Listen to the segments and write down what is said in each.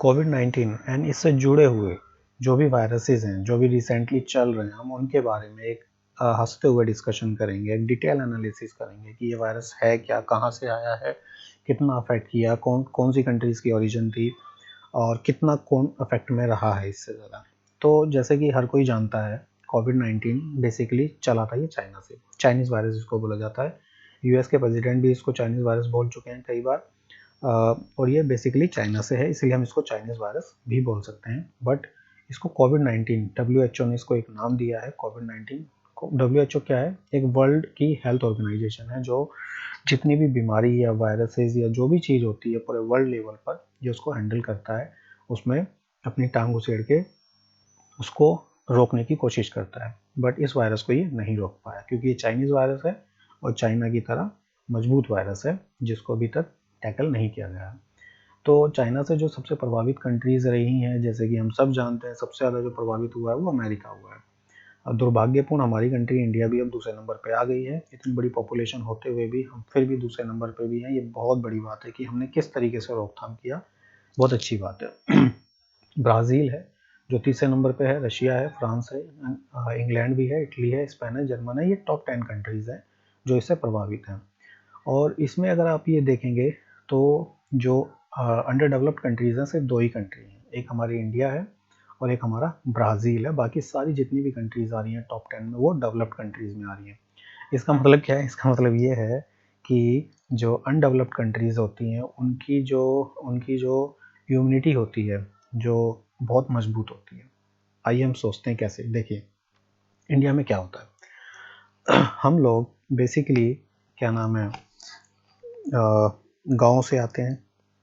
कोविड-19 and इससे जुड़े हुए जो भी वायरसेस हैं, जो भी रिसेंटली चल रहे हैं, हम उनके बारे में एक हँसते हुए डिस्कशन करेंगे, एक डिटेल एनालिसिस करेंगे कि ये वायरस है क्या, कहाँ से आया है, कितना अफेक्ट किया, कौन सी कंट्रीज़ की ओरिजिन थी और कितना कौन अफेक्ट में रहा है इससे ज़्यादा। तो जैसे कि हर कोई जानता है, कोविड-19 बेसिकली चला था ये चाइना से। चाइनीज़ वायरस इसको बोला जाता है। यूएस के प्रेसिडेंट भी इसको चाइनीज़ वायरस बोल चुके हैं कई बार। और ये बेसिकली चाइना से है, इसलिए हम इसको चाइनीज़ वायरस भी बोल सकते हैं। बट इसको कोविड-19 डब्ल्यूएचओ ने इसको एक नाम दिया है कोविड-19। डब्ल्यूएचओ क्या है? एक वर्ल्ड की हेल्थ ऑर्गेनाइजेशन है जो जितनी भी बीमारी या वायरसेस या जो भी चीज़ होती है पूरे वर्ल्ड लेवल पर जो उसको हैंडल करता है, उसमें अपनी टांग उसेड़ के उसको रोकने की कोशिश करता है। बट इस वायरस को ये नहीं रोक पाया क्योंकि ये चाइनीज़ वायरस है और चाइना की तरह मजबूत वायरस है जिसको अभी तक टैकल नहीं किया गया है। तो चाइना से जो सबसे प्रभावित कंट्रीज़ रही हैं, जैसे कि हम सब जानते हैं, सबसे ज़्यादा जो प्रभावित हुआ है वो अमेरिका हुआ है। और दुर्भाग्यपूर्ण हमारी कंट्री इंडिया भी अब दूसरे नंबर पे आ गई है। इतनी बड़ी पॉपुलेशन होते हुए भी हम फिर भी दूसरे नंबर पे भी हैं। ये बहुत बड़ी बात है कि हमने किस तरीके से रोकथाम किया, बहुत अच्छी बात है। ब्राज़ील है जो तीसरे नंबर पे है, रशिया है, फ्रांस है, इंग्लैंड भी है, इटली है, स्पेन है, जर्मन है। ये टॉप 10 कंट्रीज़ हैं जो इससे प्रभावित हैं। और इसमें अगर आप ये देखेंगे तो जो अंडर डेवलप्ड कंट्रीज़ हैं सिर्फ 2 ही कंट्री हैं। एक हमारी इंडिया है और एक हमारा ब्राज़ील है। बाकी सारी जितनी भी कंट्रीज़ आ रही हैं टॉप 10 में वो डेवलप्ड कंट्रीज़ में आ रही हैं। इसका मतलब क्या है? इसका मतलब ये है कि जो अनडेवलप्ड कंट्रीज़ होती हैं उनकी जो इम्यूनिटी होती है जो बहुत मजबूत होती है। आइए हम सोचते हैं कैसे। देखिए इंडिया में क्या होता है। हम लोग बेसिकली क्या नाम है, गाँव से आते हैं।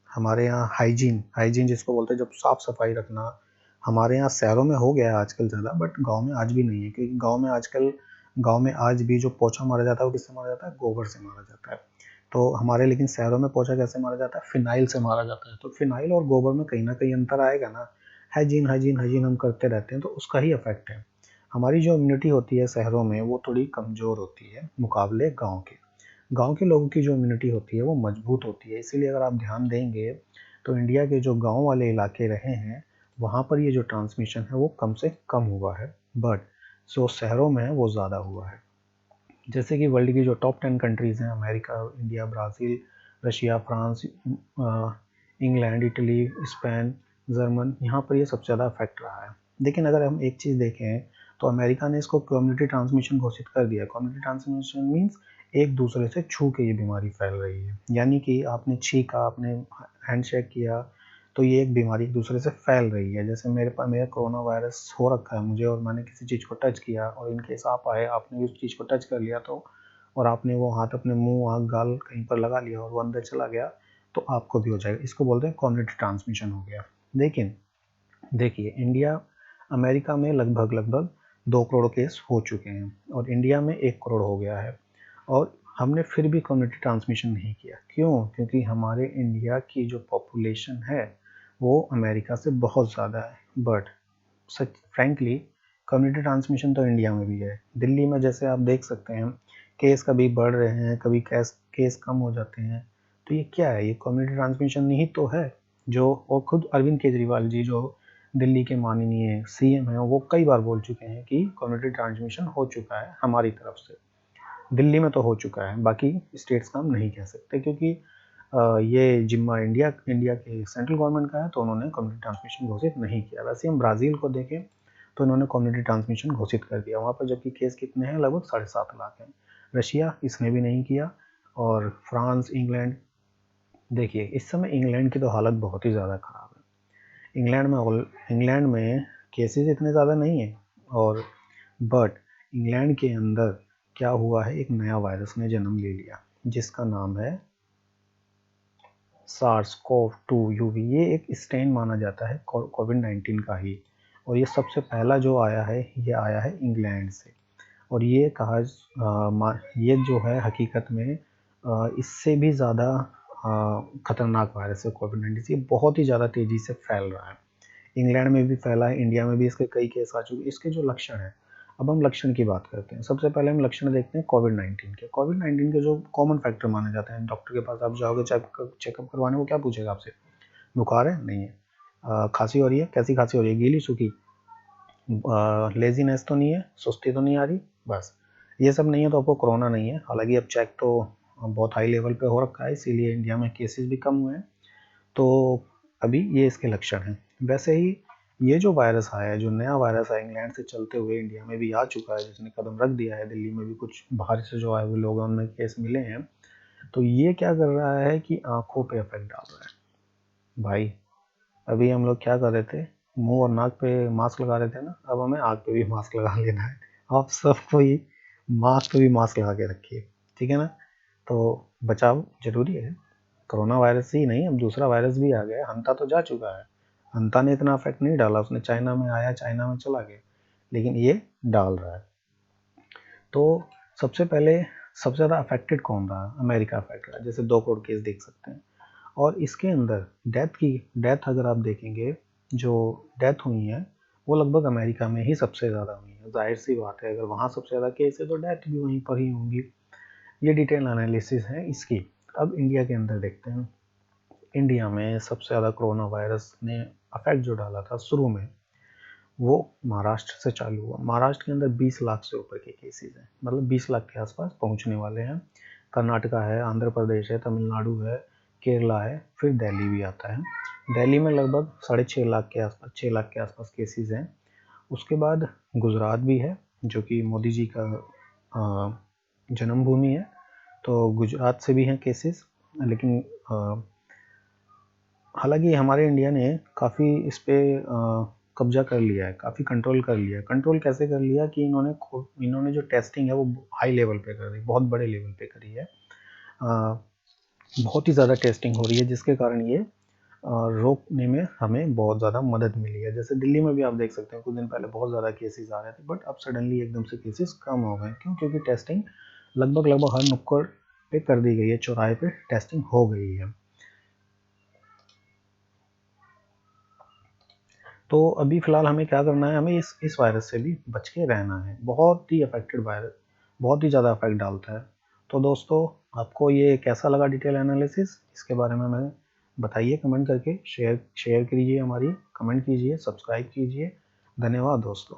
हमारे यहाँ हाइजीन जिसको बोलते हैं, जब साफ़ सफाई रखना हमारे यहाँ शहरों में हो गया है आजकल ज़्यादा, बट गाँव में आज भी नहीं है। क्योंकि गाँव में आज भी जो पोछा मारा जाता है वो किससे मारा जाता है? गोबर से मारा जाता है। तो हमारे लेकिन शहरों में पोछा कैसे मारा जाता है? फिनाइल से मारा जाता है। तो फिनाइल और गोबर में कहीं ना कहीं अंतर आएगा ना। हाइजीन हम करते रहते हैं तो उसका ही इफेक्ट है। हमारी जो इम्यूनिटी होती है शहरों में वो थोड़ी कमज़ोर होती है मुकाबले गाँव के। गाँव के लोगों की जो इम्यूनिटी होती है वो मजबूत होती है। इसीलिए अगर आप ध्यान देंगे तो इंडिया के जो गाँव वाले इलाके रहे हैं वहाँ पर ये जो ट्रांसमिशन है वो कम से कम हुआ है। बट जो शहरों में है वो ज़्यादा हुआ है। जैसे कि वर्ल्ड की जो टॉप 10 कंट्रीज़ हैं, America, India, Brazil, Russia, France, England, Italy, Spain, German, यहाँ पर ये सबसे ज़्यादा इफेक्ट रहा है। लेकिन अगर हम एक चीज़ देखें तो अमेरिका ने इसको कम्युनिटी ट्रांसमिशन घोषित कर दिया। कम्युनिटी ट्रांसमिशन मीन्स एक दूसरे से छू के ये बीमारी फैल रही है। यानी कि आपने छींका, आपने हैंडशेक किया तो ये एक बीमारी एक दूसरे से फैल रही है। जैसे मेरा कोरोना वायरस हो रखा है मुझे और मैंने किसी चीज़ को टच किया और इन केस आप आए, आपने उस चीज़ को टच कर लिया तो और आपने वो हाथ अपने मुंह, आँख, गाल कहीं पर लगा लिया और वो अंदर चला गया तो आपको भी हो जाएगा। इसको बोलते हैं कम्युनिटी ट्रांसमिशन हो गया। लेकिन देखिए इंडिया, अमेरिका में लगभग 2 करोड़ केस हो चुके हैं और इंडिया में 1 करोड़ हो गया है और हमने फिर भी कम्युनिटी ट्रांसमिशन नहीं किया। क्यों? क्योंकि हमारे इंडिया की जो पॉपुलेशन है वो अमेरिका से बहुत ज़्यादा है। But such frankly community transmission तो इंडिया में भी है। दिल्ली में जैसे आप देख सकते हैं केस कभी बढ़ रहे हैं, कभी केस कम हो जाते हैं। तो ये क्या है? ये कम्युनिटी ट्रांसमिशन ही तो है। जो और खुद अरविंद केजरीवाल जी जो दिल्ली के माननीय सीएम हैं वो कई बार बोल चुके हैं कि कम्युनिटी ट्रांसमिशन हो चुका है हमारी तरफ से। दिल्ली में तो हो चुका है, बाकी स्टेट्स का हम नहीं कह सकते क्योंकि ये जिम्मा इंडिया के सेंट्रल गवर्नमेंट का है तो उन्होंने कम्युनिटी ट्रांसमिशन घोषित नहीं किया। वैसे हम ब्राज़ील को देखें तो इन्होंने कम्युनिटी ट्रांसमिशन घोषित कर दिया। वहाँ पर जबकि केस कितने हैं? लगभग 7.5 लाख हैं। रशिया, इसने भी नहीं किया। और फ्रांस, इंग्लैंड, देखिए इस समय इंग्लैंड की तो हालत बहुत ही ज़्यादा ख़राब है। इंग्लैंड में केसेस इतने ज़्यादा नहीं है और बट इंग्लैंड के अंदर क्या हुआ है, एक नया वायरस ने जन्म ले लिया जिसका नाम है SARS-CoV-2 यूवी। ये एक स्ट्रेन माना जाता है कोविड-19 का ही और ये सबसे पहला जो आया है ये आया है इंग्लैंड से। और ये जो है हकीकत में इससे भी ज़्यादा खतरनाक वायरस है कोविड-19 से। बहुत ही ज़्यादा तेज़ी से फैल रहा है। इंग्लैंड में भी फैला है, इंडिया में भी इसके कई केस आ चुके हैं। इसके जो लक्षण हैं, अब हम लक्षण की बात करते हैं। सबसे पहले हम लक्षण देखते हैं कोविड-19 के। कोविड-19 के जो कॉमन फैक्टर माने जाते हैं, डॉक्टर के पास आप जाओगे चेकअप करवाने, वो क्या पूछेगा आपसे? बुखार है? नहीं है। खांसी हो रही है, कैसी खांसी हो रही है, गीली सूखी, लेजीनेस तो नहीं है, सुस्ती तो नहीं आ रही, बस ये सब नहीं है तो आपको कोरोना नहीं है। हालांकि अब चेक तो बहुत हाई लेवल पे हो रखा है, इसीलिए इंडिया में केसेस भी कम हुए हैं। तो अभी ये इसके लक्षण हैं। वैसे ही ये जो वायरस आया है, जो नया वायरस आया इंग्लैंड से चलते हुए इंडिया में भी आ चुका है, जिसने कदम रख दिया है, दिल्ली में भी कुछ बाहर से जो आए हुए लोग हैं उनमें केस मिले हैं, तो ये क्या कर रहा है कि आंखों पे इफेक्ट डाल रहा है। भाई अभी हम लोग क्या कर रहे थे, मुंह और नाक पे मास्क लगा रहे थे ना, अब हमें आँख पे भी मास्क लगा लेना है। आप सबको ही मास्क पे भी मास्क लगा के रखिए, ठीक है ना। तो बचाव जरूरी है। कोरोना वायरस ही नहीं, अब दूसरा वायरस भी आ गया, हंता तो जा चुका है। हंता ने इतना इफेक्ट नहीं डाला, उसने चाइना में आया, चाइना में चला गया, लेकिन ये डाल रहा है। तो सबसे पहले सबसे ज़्यादा अफेक्टेड कौन रहा, अमेरिका अफेक्ट रहा है, जैसे 2 करोड़ केस देख सकते हैं। और इसके अंदर डेथ अगर आप देखेंगे, जो डेथ हुई है वो लगभग अमेरिका में ही सबसे ज़्यादा हुई है। जाहिर सी बात है, अगर वहाँ सबसे ज़्यादा केस है तो डेथ भी वहीं पर ही होंगी। ये डिटेल एनालिसिस है इसकी। अब इंडिया के अंदर देखते हैं। इंडिया में सबसे ज़्यादा कोरोना वायरस ने अफेक्ट जो डाला था शुरू में, वो महाराष्ट्र से चालू हुआ। महाराष्ट्र के अंदर 20 लाख से ऊपर के केसेस हैं, मतलब 20 लाख के आसपास पहुंचने वाले हैं। कर्नाटका है, आंध्र प्रदेश है, तमिलनाडु है, केरला है, फिर दिल्ली भी आता है। दिल्ली में लगभग 6.5 लाख के आसपास, 6 लाख के आसपास केसेस हैं। उसके बाद गुजरात भी है, जो कि मोदी जी का जन्मभूमि है, तो गुजरात से भी हैं केसेस। लेकिन हालांकि हमारे इंडिया ने काफ़ी इस पे कब्जा कर लिया है, काफ़ी कंट्रोल कर लिया है। कंट्रोल कैसे कर लिया कि इन्होंने जो टेस्टिंग है वो हाई लेवल पे कर दी, बहुत बड़े लेवल पे करी है। बहुत ही ज़्यादा टेस्टिंग हो रही है, जिसके कारण ये रोकने में हमें बहुत ज़्यादा मदद मिली है। जैसे दिल्ली में भी आप देख सकते हैं, कुछ दिन पहले बहुत ज़्यादा केसेस आ रहे थे, बट अब सडनली एकदम से केसेस कम हो गए। क्यों? क्योंकि टेस्टिंग लगभग हर नुक्कड़ पे कर दी गई है, चौराहे पे टेस्टिंग हो गई है। तो अभी फ़िलहाल हमें क्या करना है, हमें इस वायरस से भी बच के रहना है। बहुत ही अफेक्टेड वायरस, बहुत ही ज़्यादा इफेक्ट डालता है। तो दोस्तों, आपको ये कैसा लगा डिटेल एनालिसिस, इसके बारे में हमें बताइए कमेंट करके। शेयर कीजिए, हमारी कमेंट कीजिए, सब्सक्राइब कीजिए। धन्यवाद दोस्तों।